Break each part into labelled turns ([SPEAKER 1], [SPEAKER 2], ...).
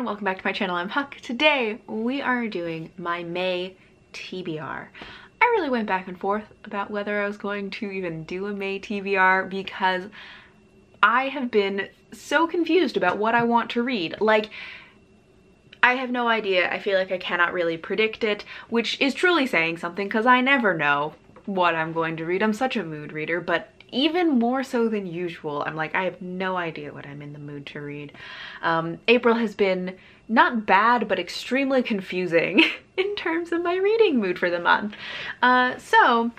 [SPEAKER 1] welcome back to my channel. I'm Huck. Today we are doing my May TBR. I really went back and forth about whether I was going to even do a May TBR because I have been so confused about what I want to read. Like, I have no idea. I feel like I cannot really predict it, which is truly saying something because I never know what I'm going to read. I'm such a mood reader, but even more so than usual, I'm like, I have no idea what I'm in the mood to read. April has been not bad, but extremely confusing in terms of my reading mood for the month. So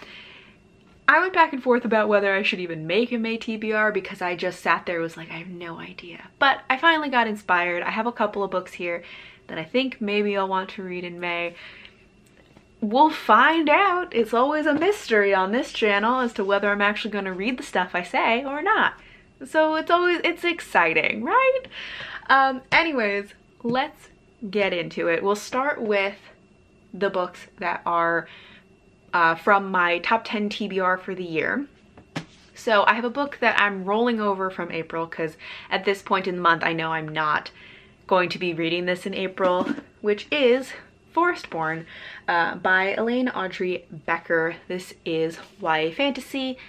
[SPEAKER 1] I went back and forth about whether I should even make a May TBR because I just sat there and was like, I have no idea. But I finally got inspired. I have a couple of books here that I think maybe I'll want to read in May. We'll find out. It's always a mystery on this channel as to whether I'm actually going to read the stuff I say or not. So it's exciting, right? Anyways, let's get into it. We'll start with the books that are from my top 10 TBR for the year. So I have a book that I'm rolling over from April because at this point in the month I know I'm not going to be reading this in April, which is Forestborn by Elaine Audrey Becker. This is YA fantasy.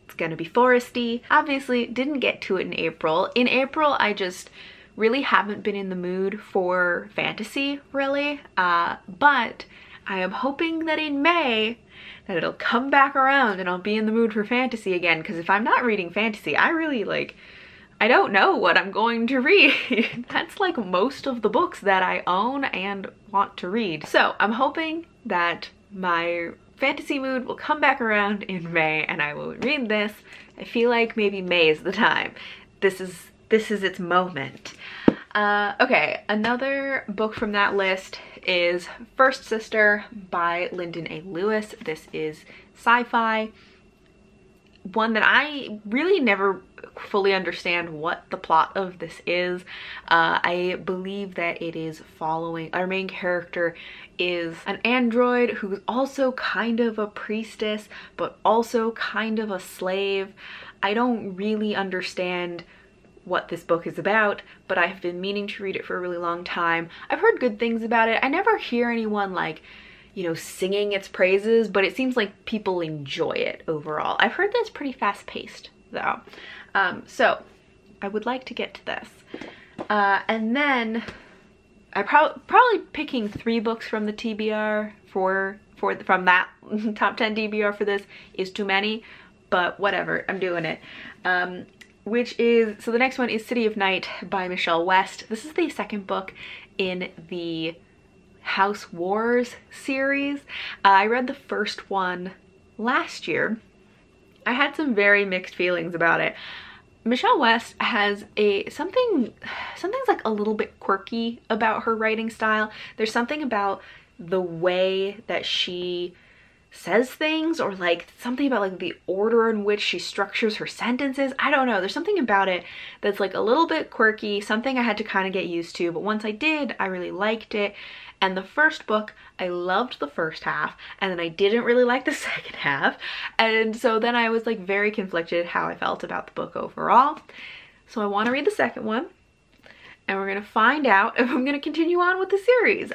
[SPEAKER 1] It's gonna be foresty. Obviously didn't get to it in April. In April I just really haven't been in the mood for fantasy really, but I am hoping that in May that it'll come back around and I'll be in the mood for fantasy again, because if I'm not reading fantasy, I don't know what I'm going to read. That's like most of the books that I own and want to read. So I'm hoping that my fantasy mood will come back around in May and I will read this. I feel like maybe May is the time. This is its moment. Okay, another book from that list is First Sister by Lyndon A. Lewis. This is sci-fi. One that I really never fully understand what the plot of this is. I believe that it is following, our main character is an android who's also kind of a priestess, but also kind of a slave. I don't really understand what this book is about, but I've been meaning to read it for a really long time. I've heard good things about it. I never hear anyone singing its praises, but it seems like people enjoy it overall. I've heard that it's pretty fast-paced though. So I would like to get to this. And then I probably picking 3 books from the TBR from that top 10 TBR for this is too many, but whatever, I'm doing it. So the next one is City of Night by Michelle West. This is the second book in the House Wars series. I read the first one last year. I had some very mixed feelings about it. Michelle West has something's like a little bit quirky about her writing style. There's something about the way that she says things, or like something about like the order in which she structures her sentences. I don't know, there's something about it that's like a little bit quirky, something I had to kind of get used to, but once I did, I really liked it. And the first book, I loved the first half, and then I didn't really like the second half, and so then I was like very conflicted how I felt about the book overall. So I want to read the second one, and we're gonna find out if I'm gonna continue on with the series.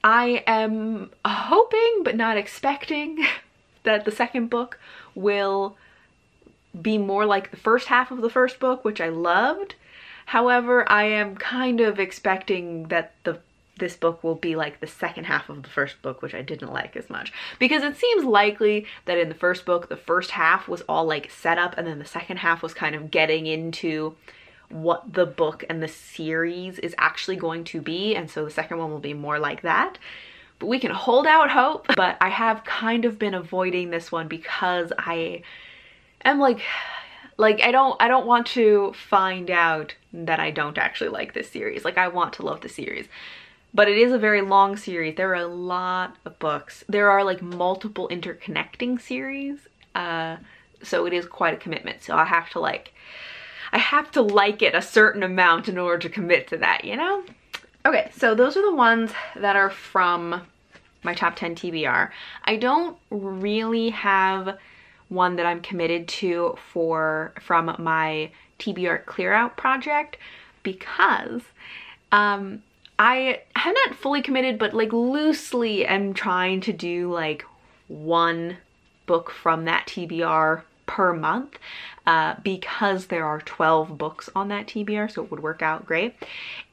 [SPEAKER 1] I am hoping, but not expecting, that the second book will be more like the first half of the first book, which I loved. However, I am kind of expecting that this book will be like the second half of the first book, which I didn't like as much. Because it seems likely that in the first book, the first half was all like set up, and then the second half was kind of getting into what the book and the series is actually going to be, and so the second one will be more like that. But we can hold out hope. But I have kind of been avoiding this one because I am like I don't want to find out that I don't actually like this series. Like, I want to love the series. But it is a very long series. There are a lot of books. There are like multiple interconnecting series. So it is quite a commitment. So I have to like it a certain amount in order to commit to that, you know? Okay, so those are the ones that are from my top 10 TBR. I don't really have one that I'm committed to from my TBR clear out project because I have not fully committed, but like loosely am trying to do like one book from that TBR per month, because there are 12 books on that TBR, so it would work out great.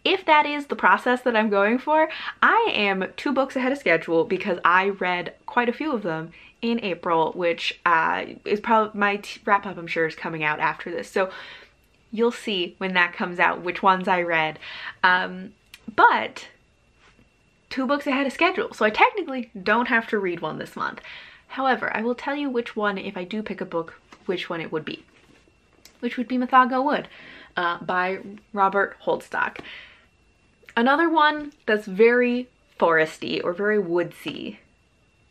[SPEAKER 1] If that is the process that I'm going for, I am 2 books ahead of schedule because I read quite a few of them in April, which is probably my wrap up, I'm sure, is coming out after this. So you'll see when that comes out which ones I read. But 2 books ahead of schedule, so I technically don't have to read one this month. However, I will tell you which one, if I do pick a book, which one it would be. Which would be Mythago Wood by Robert Holdstock. Another one that's very foresty or very woodsy.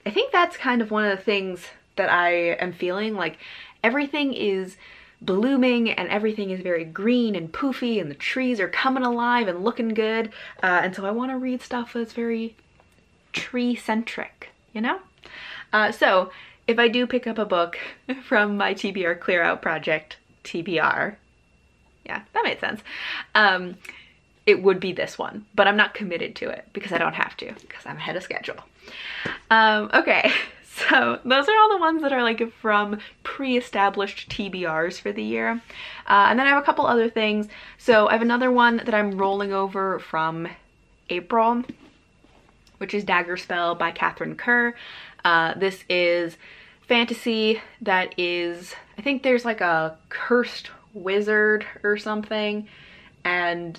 [SPEAKER 1] I think that's kind of one of the things that I am feeling, like everything is blooming and everything is very green and poofy and the trees are coming alive and looking good. And so I want to read stuff that's very tree-centric, you know? So if I do pick up a book from my TBR Clear Out project, TBR, yeah, that made sense, it would be this one, but I'm not committed to it because I don't have to, because I'm ahead of schedule. Okay, so those are all the ones that are like from pre-established TBRs for the year. And then I have a couple other things. So I have another one that I'm rolling over from April, which is Daggerspell by Catherine Kerr. This is fantasy that is, I think there's like a cursed wizard or something, and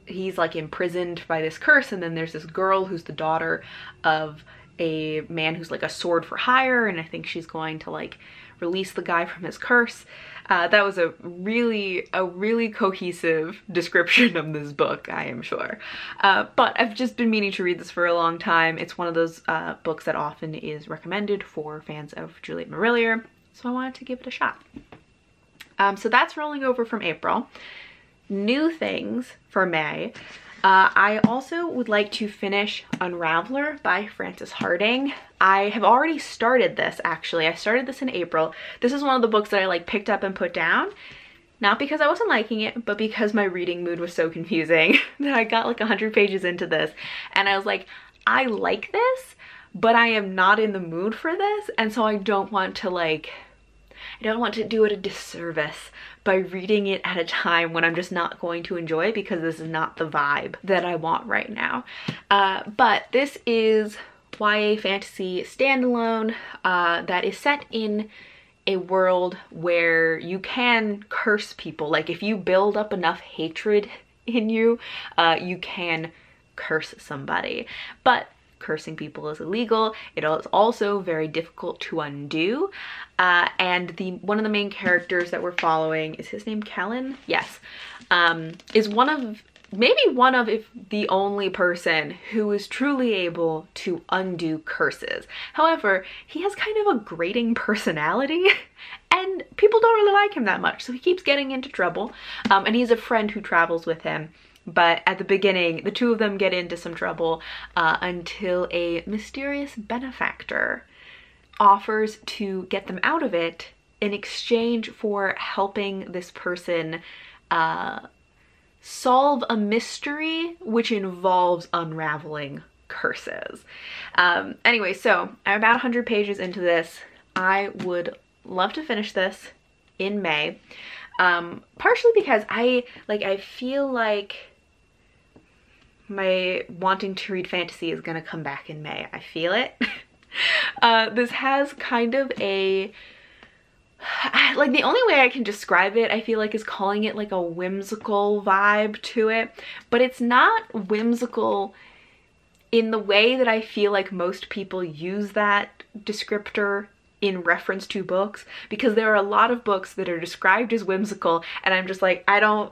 [SPEAKER 1] he's like imprisoned by this curse, and then there's this girl who's the daughter of a man who's like a sword for hire, and I think she's going to like release the guy from his curse. That was a really cohesive description of this book, I am sure. But I've just been meaning to read this for a long time. It's one of those books that often is recommended for fans of Juliet Marillier, so I wanted to give it a shot. So that's rolling over from April. New things for May. I also would like to finish Unraveler by Frances Harding. I have already started this, actually. I started this in April. This is one of the books that I like picked up and put down. Not because I wasn't liking it, but because my reading mood was so confusing that I got like 100 pages into this and I was like, I like this, but I am not in the mood for this, and so I don't want to do it a disservice by reading it at a time when I'm just not going to enjoy it, because this is not the vibe that I want right now. But this is YA fantasy standalone that is set in a world where you can curse people. Like if you build up enough hatred in you, you can curse somebody. But cursing people is illegal. It is also very difficult to undo. And one of the main characters that we're following, is his name Kellen? Yes. Is maybe one of, if the only person who is truly able to undo curses. However, he has kind of a grating personality and people don't really like him that much. So he keeps getting into trouble. And he has a friend who travels with him. But at the beginning, the two of them get into some trouble until a mysterious benefactor offers to get them out of it in exchange for helping this person solve a mystery which involves unraveling curses. Anyway, so I'm about 100 pages into this. I would love to finish this in May. Partially because I feel like my wanting to read fantasy is gonna come back in May. I feel it. This has kind of a, like, the only way I can describe it, I feel like, is calling it like a whimsical vibe to it, but it's not whimsical in the way that I feel like most people use that descriptor in reference to books, because there are a lot of books that are described as whimsical and I'm just like,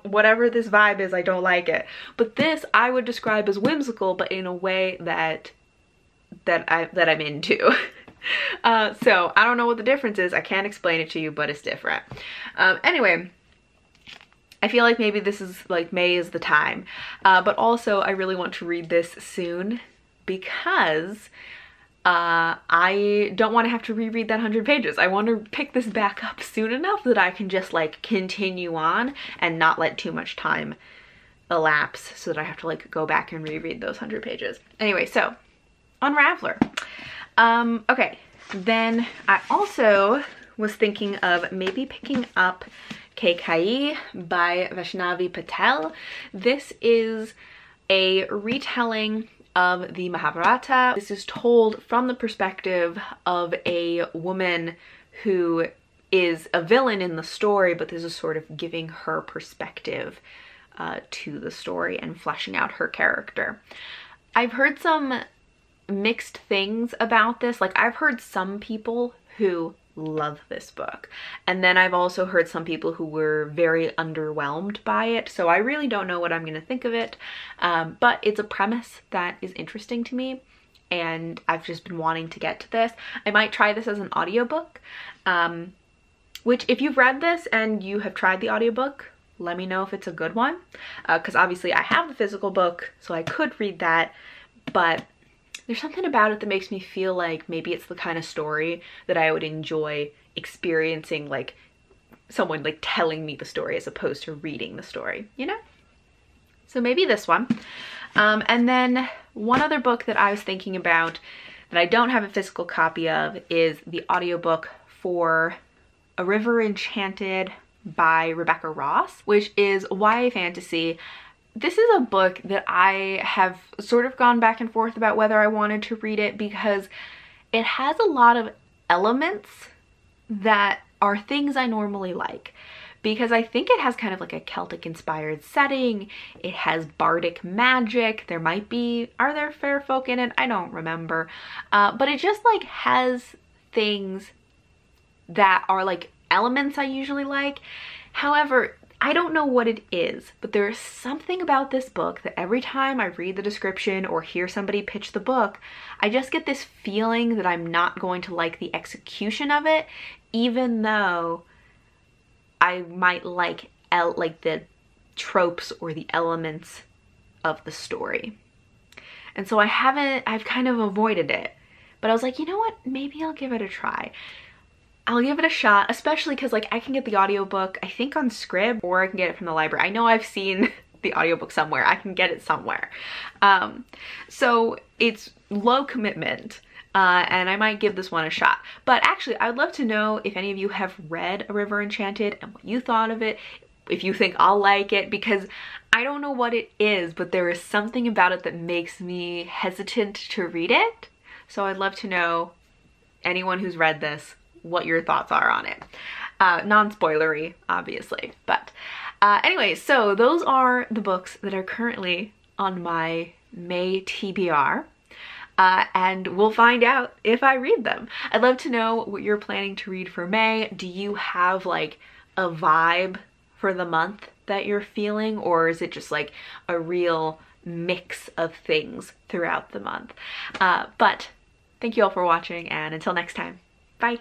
[SPEAKER 1] whatever this vibe is, I don't like it. But this I would describe as whimsical, but in a way that I'm into. So I don't know what the difference is. I can't explain it to you, but it's different. Anyway, I feel like maybe this is like May is the time, but also I really want to read this soon because I don't want to have to reread that 100 pages. I want to pick this back up soon enough that I can just like continue on and not let too much time elapse so that I have to like go back and reread those 100 pages. Anyway, so Unraveler. Okay, then I also was thinking of maybe picking up Kekai by Vaishnavi Patel. This is a retelling of the Mahabharata. This is told from the perspective of a woman who is a villain in the story, but this is sort of giving her perspective to the story and fleshing out her character. I've heard some mixed things about this. Like, I've heard some people who love this book, and then I've also heard some people who were very underwhelmed by it, so I really don't know what I'm gonna think of it, but it's a premise that is interesting to me, and I've just been wanting to get to this. I might try this as an audiobook, which if you've read this and you have tried the audiobook, let me know if it's a good one, because obviously I have the physical book, so I could read that, but there's something about it that makes me feel like maybe it's the kind of story that I would enjoy experiencing, like someone like telling me the story as opposed to reading the story, you know? So maybe this one. And then one other book that I was thinking about that I don't have a physical copy of is the audiobook for A River Enchanted by Rebecca Ross, which is YA fantasy. This is a book that I have sort of gone back and forth about whether I wanted to read it, because it has a lot of elements that are things I normally like. Because I think it has kind of like a Celtic inspired setting, it has bardic magic, there might be, are there fair folk in it? I don't remember. But it just like has things that are like elements I usually like. However, I don't know what it is, but there's something about this book that every time I read the description or hear somebody pitch the book, I just get this feeling that I'm not going to like the execution of it, even though I might like the tropes or the elements of the story. And so I've kind of avoided it, but I was like, you know what, maybe I'll give it a try. I'll give it a shot, especially because like I can get the audiobook, I think on Scrib, or I can get it from the library. I know I've seen the audiobook somewhere. I can get it somewhere. So it's low commitment, and I might give this one a shot. But actually, I'd love to know if any of you have read A River Enchanted and what you thought of it, if you think I'll like it, because I don't know what it is, but there is something about it that makes me hesitant to read it. So I'd love to know, anyone who's read this, what your thoughts are on it. Non-spoilery, obviously, but anyway, so those are the books that are currently on my May TBR, and we'll find out if I read them. I'd love to know what you're planning to read for May. Do you have like a vibe for the month that you're feeling, or is it just like a real mix of things throughout the month? But thank you all for watching, and until next time, bye.